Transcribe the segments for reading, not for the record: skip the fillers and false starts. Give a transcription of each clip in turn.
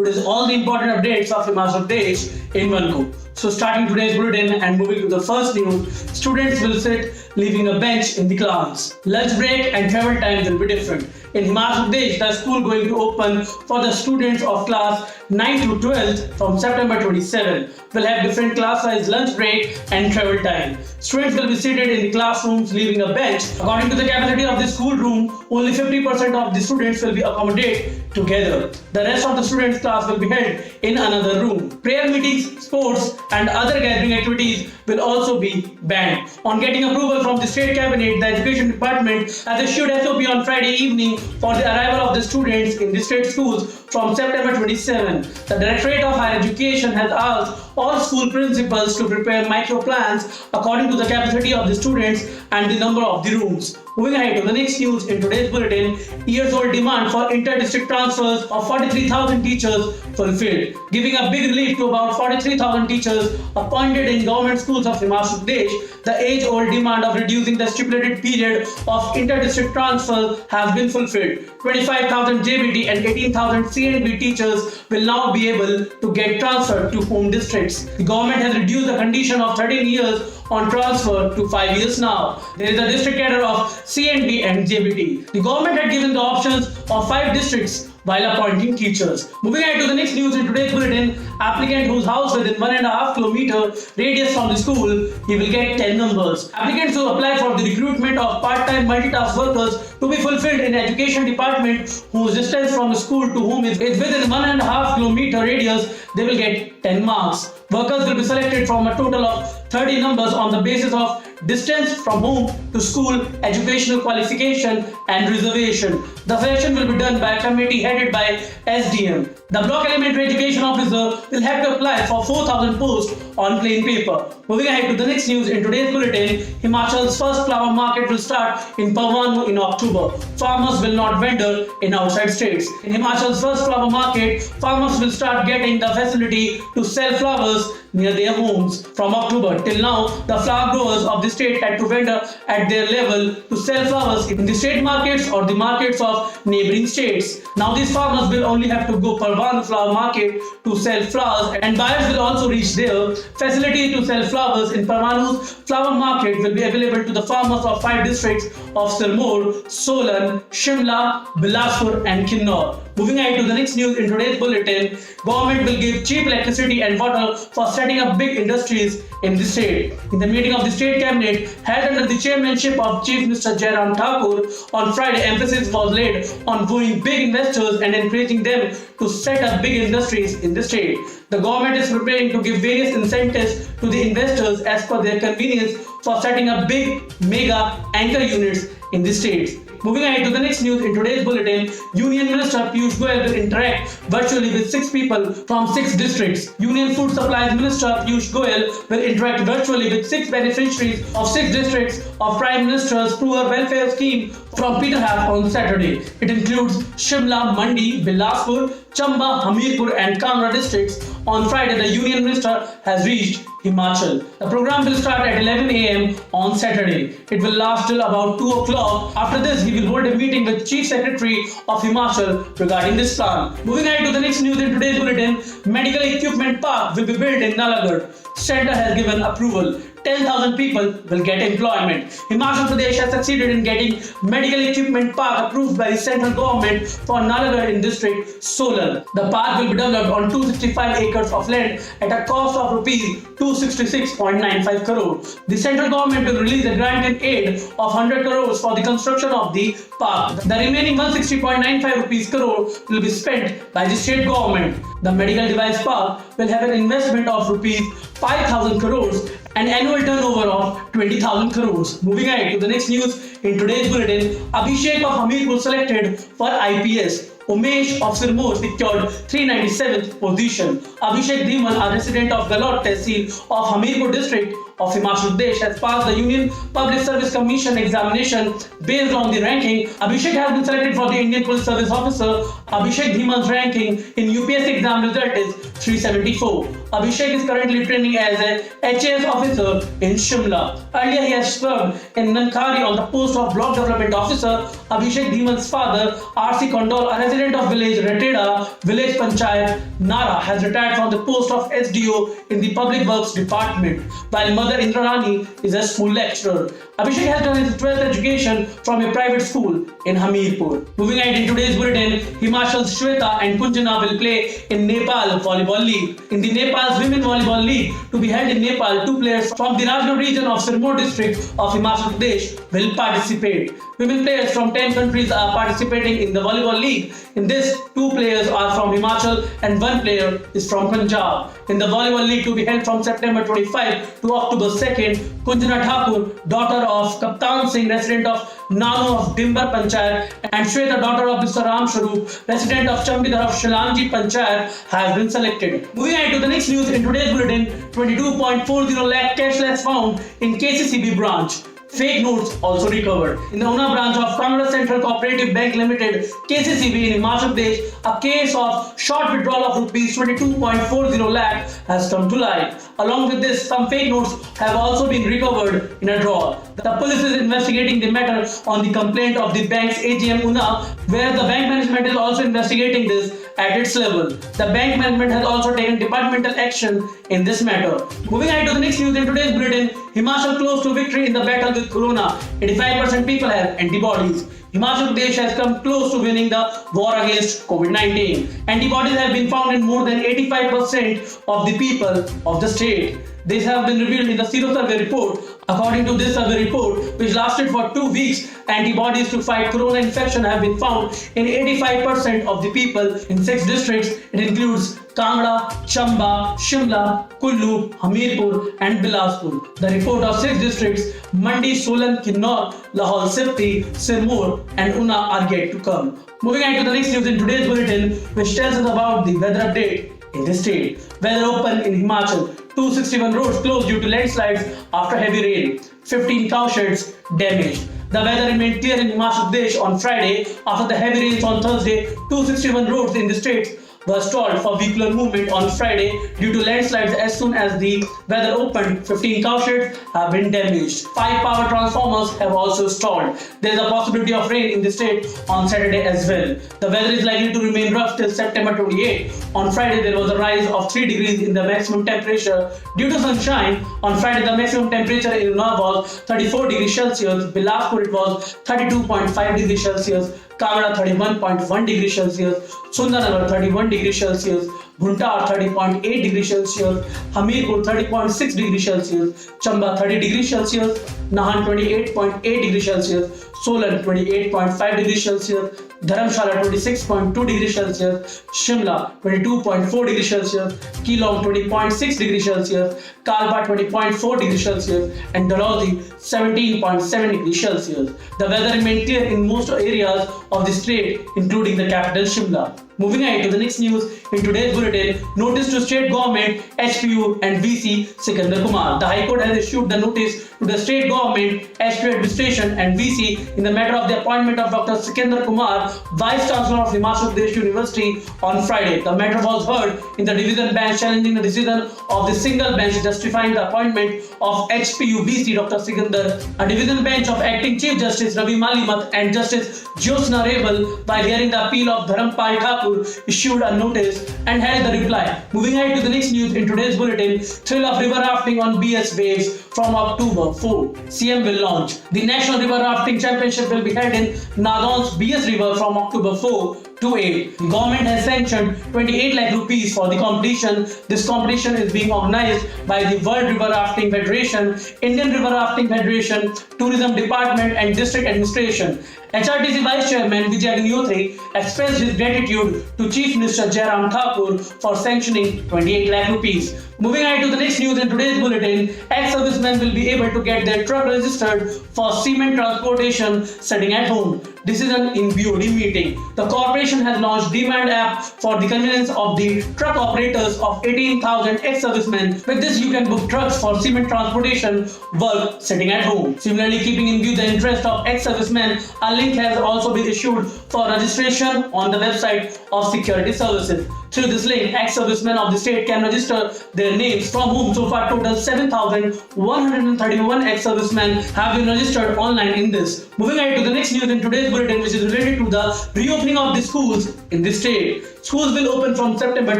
today's all the important updates of Himachal Pradesh in one go. So starting today's bulletin and moving to the first news, students will sit leaving a bench in the class. Lunch break and travel time will be different. In Himachal Pradesh, the school going to open for the students of class 9 to 12 from September 27 will have different class size lunch break and travel time. Students will be seated in the classrooms leaving a bench. According to the capacity of the school room, only 50% of the students will be accommodated together. The rest of the students' class will be held in another room. Prayer meetings, sports and other gathering activities will also be banned. On getting approval from the state cabinet, the education department has issued SOP on Friday evening for the arrival of the students in the state schools from September 27. The Directorate of Higher Education has asked all school principals to prepare micro plans according to the capacity of the students and the number of the rooms. Moving ahead to the next news in today's bulletin, years-old demand for inter-district transfers of 43,000 teachers fulfilled, giving a big relief to about 43,000 teachers appointed in government schools of Himachal Pradesh. The age-old demand of reducing the stipulated period of inter-district transfers has been fulfilled. 25,000 JBT and 18,000 CNB teachers will now be able to get transferred to home districts. The government has reduced the condition of 13 years on transfer to 5 years now. There is a district cadre of CNB and JBT. The government had given the options of 5 districts while appointing teachers. Moving ahead to the next news in today's bulletin, applicant whose house within 1.5 kilometer radius from the school, he will get 10 numbers. Applicants who apply for the recruitment of part-time multitask workers to be fulfilled in education department whose distance from the school to home is within 1.5 kilometer radius, they will get 10 marks. Workers will be selected from a total of 30 numbers on the basis of distance from home to school, educational qualification and reservation. The selection will be done by a committee headed by SDM. The block elementary education officer will have to apply for 4,000 posts on plain paper. Moving ahead to the next news in today's bulletin, Himachal's first flower market will start in Parwanu in October. Farmers will not vendor in outside states. In Himachal's first flower market, farmers will start getting the facility to sell flowers near their homes. From October till now, the flower growers of the state had to vendor at their level to sell flowers in the state markets or the markets of neighboring states. Now these farmers will only have to go Parwanu flower market to sell flowers, and buyers will also reach there. Facility to sell flowers in Parwanu's flower market will be available to the farmers of 5 districts of Sirmaur, Solan, Shimla, Bilaspur and Kinnaur. Moving ahead to the next news in today's bulletin, government will give cheap electricity and water for setting up big industries in the state. In the meeting of the state cabinet held under the chairmanship of Chief Minister Jairam Thakur on Friday, emphasis was laid on wooing big investors and encouraging them to set up big industries in the state. The government is preparing to give various incentives to the investors as per their convenience for setting up big mega anchor units in the states. Moving ahead to the next news in today's bulletin, Union Minister Piyush Goyal will interact virtually with 6 people from 6 districts. Union Food Supplies Minister Piyush Goyal will interact virtually with 6 beneficiaries of 6 districts of Prime Minister's Poor Welfare Scheme from Peterham on Saturday. It includes Shimla, Mandi, Bilaspur, Chamba, Hamirpur and Kangra districts. On Friday, the Union Minister has reached Himachal. The program will start at 11 a.m. on Saturday. It will last till about 2 o'clock. After this, he will hold a meeting with Chief Secretary of Himachal regarding this plan. Moving ahead to the next news in today's bulletin, Medical Equipment Park will be built in Nalagarh. Center has given approval. 10,000 people will get employment. Himachal Pradesh has succeeded in getting medical equipment park approved by the central government for Nalagarh in district Solan. The park will be developed on 265 acres of land at a cost of rupees 266.95 crore. The central government will release a grant in aid of 100 crores for the construction of the park. The remaining 160.95 rupees crore will be spent by the state government. The medical device park will have an investment of rupees 5,000 crores and annual turnover of 20,000 crores. Moving ahead to the next news in today's bulletin, Abhishek of Hamirpur selected for IPS. Umesh of Sirmaur secured 397th position. Abhishek Dhiman, a resident of Galot Tehsil of Hamirpur district of Himachal Pradesh has passed the Union Public Service Commission examination. Based on the ranking, Abhishek has been selected for the Indian Police Service Officer. Abhishek Dhiman's ranking in UPSC exam result is 374. Abhishek is currently training as a HAS officer in Shimla. Earlier, he has served in Nankhari on the post of Block Development Officer. Abhishek Dhiman's father, R.C. Kondol, a resident of village Rateda, village Panchayat, Nara, has retired from the post of SDO in the Public Works Department, while mother Indrarani is a school lecturer. Abhishek has done his 12th education from a private school in Hamirpur. Moving ahead in today's bulletin, Himachal's Shweta and Kunjana will play in Nepal Volleyball League. In the Nepal's Women Volleyball League to be held in Nepal, two players from the Rajgam region of Sirmaur district of Himachal Pradesh will participate. Women players from 10 countries are participating in the volleyball league. In this, 2 players are from Himachal and 1 player is from Punjab. In the volleyball league to be held from September 25 to October 2nd, Kunjana Thakur, daughter of Kaptan Singh, resident of Nano of Dimbar Panchayat, and Shweta, daughter of Mr. Ram Sharoop, resident of Chambidhar of Shilanji Panchayat, has been selected. Moving ahead to the next news in today's bulletin, 22.40 lakh cashless found in KCCB branch. Fake notes also recovered. In the Una branch of Congress Central Cooperative Bank Limited, KCCB in Himachal Pradesh, a case of short withdrawal of rupees 22.40 lakh has come to light. Along with this, some fake notes have also been recovered in a drawer. The police is investigating the matter on the complaint of the bank's AGM Una, where the bank management is also investigating this at its level. The bank management has also taken departmental action in this matter. Moving ahead to the next news in today's bulletin, Himachal close to victory in the battle with Corona. 85% people have antibodies. Himachal Pradesh has come close to winning the war against COVID-19. Antibodies have been found in more than 85% of the people of the state. These have been revealed in the Sero Survey report. According to this survey report, which lasted for 2 weeks, antibodies to fight corona infection have been found in 85% of the people in 6 districts. It includes Kangra, Chamba, Shimla, Kullu, Hamirpur and Bilaspur. The report of 6 districts, Mandi, Solan, Kinnaur, Lahore, Sifti, Sirmaur and Una are yet to come. Moving on to the next news in today's bulletin, which tells us about the weather update in the state. Weather open in Himachal. 261 roads closed due to landslides after heavy rain. 15 cow sheds damaged. The weather remained clear in Himachal Pradesh on Friday after the heavy rains on Thursday. 261 roads in the state were stalled for vehicular movement on Friday due to landslides. As soon as the weather opened, 15 cow sheds have been damaged. 5 power transformers have also stalled. There is a possibility of rain in the state on Saturday as well. The weather is likely to remain rough till September 28. On Friday, there was a rise of 3 degrees in the maximum temperature due to sunshine. On Friday, the maximum temperature in Una was 34 degrees Celsius. Bilaspur, it was 32.5 degrees Celsius. Kangra 31.1 degrees Celsius, Sundarnagar 31 degrees Celsius, Bhuntar 30.8 degrees Celsius, Hamirpur 30.6 degrees Celsius, Chamba 30 degrees Celsius, Nahan 28.8 degrees Celsius, Solan 28.5 degrees Celsius, Dharamshala 26.2 degrees Celsius, Shimla 22.4 degrees Celsius, Keelong 20.6 degrees Celsius, Kalpa 20.4 degrees Celsius, and Dalhousie 17.7 degrees Celsius. The weather remained clear in most areas of the state, including the capital Shimla. Moving ahead to the next news in today's bulletin, notice to state government, HPU and VC Sikandar Kumar. The High Court has issued the notice to the state government, HPU administration and VC in the matter of the appointment of Dr. Sikandar Kumar, Vice Chancellor of Himachal Pradesh University on Friday. The matter was heard in the division bench challenging the decision of the single bench justifying the appointment of HPU VC Dr. Sikandar. A division bench of acting Chief Justice Ravi Malimat and Justice Jyotsna Rebel, while hearing the appeal of Dharampal Thakur, issued a notice and held the reply. Moving ahead to the next news in today's bulletin, thrill of river rafting on BS waves from October 4. CM will launch. The National River Rafting Championship will be held in Nadon's BS River from October 4 to 8. The government has sanctioned 28 lakh rupees for the competition. This competition is being organized by the World River Rafting Federation, Indian River Rafting Federation, Tourism Department and District Administration. HRTC Vice Chairman Vijay Agnihotri expressed his gratitude to Chief Minister Jairam Thakur for sanctioning 28 lakh rupees. Moving on to the next news in today's bulletin, ex-servicemen will be able to get their truck registered for cement transportation sitting at home. Decision in BOD meeting. The corporation has launched demand app for the convenience of the truck operators of 18,000 ex-servicemen. With this, you can book trucks for cement transportation work sitting at home. Similarly, keeping in view the interest of ex-servicemen, a link has also been issued for registration on the website of Security Services. Through this link, ex-servicemen of the state can register their names, from whom so far total 7,131 ex-servicemen have been registered online in this. Moving on to the next news in today's bulletin, which is related to the reopening of the schools in the state. Schools will open from September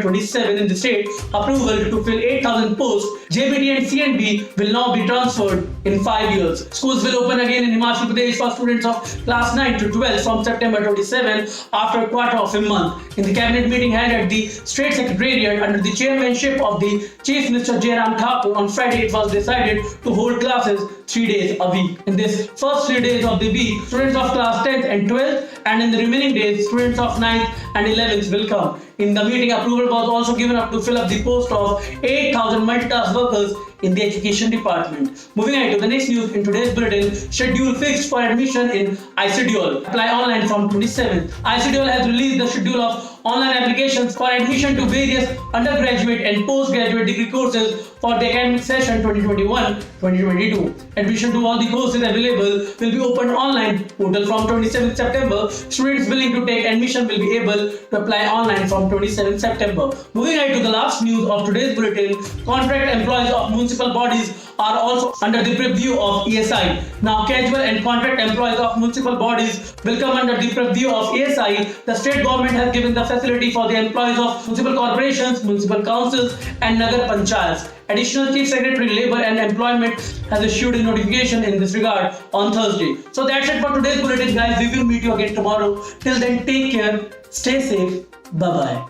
27 in the state. Approval to fill 8,000 posts, JBD and CNB will now be transferred in 5 years. Schools will open again in Himachal Pradesh for students of class 9 to 12 from September 27 after a quarter of a month. In the cabinet meeting held at the State Secretariat under the chairmanship of the Chief Minister Jairam Thakur on Friday, it was decided to hold classes 3 days a week. In this first 3 days of the week, students of class 10th and 12th, and in the remaining days, students of 9th and 11th will come. In the meeting, approval was also given up to fill up the post of 8,000 multitask workers in the education department. Moving on to the next news in today's bulletin, schedule fixed for admission in ICDOL. Apply online from 27th. ICDOL has released the schedule of online applications for admission to various undergraduate and postgraduate degree courses for the academic session 2021-2022. Admission to all the courses available will be opened online portal from 27th September. Students willing to take admission will be able to apply online from 27th September. Moving on to the last news of today's bulletin, contract employees of municipal bodies are also under the purview of ESI. Now, casual and contract employees of municipal bodies will come under the purview of ESI. The state government has given the facility for the employees of municipal corporations, municipal councils, and Nagar Panchayats. Additional Chief Secretary Labour and Employment has issued a notification in this regard on Thursday. So that's it for today's bulletin, guys. We will meet you again tomorrow. Till then, take care, stay safe, bye bye.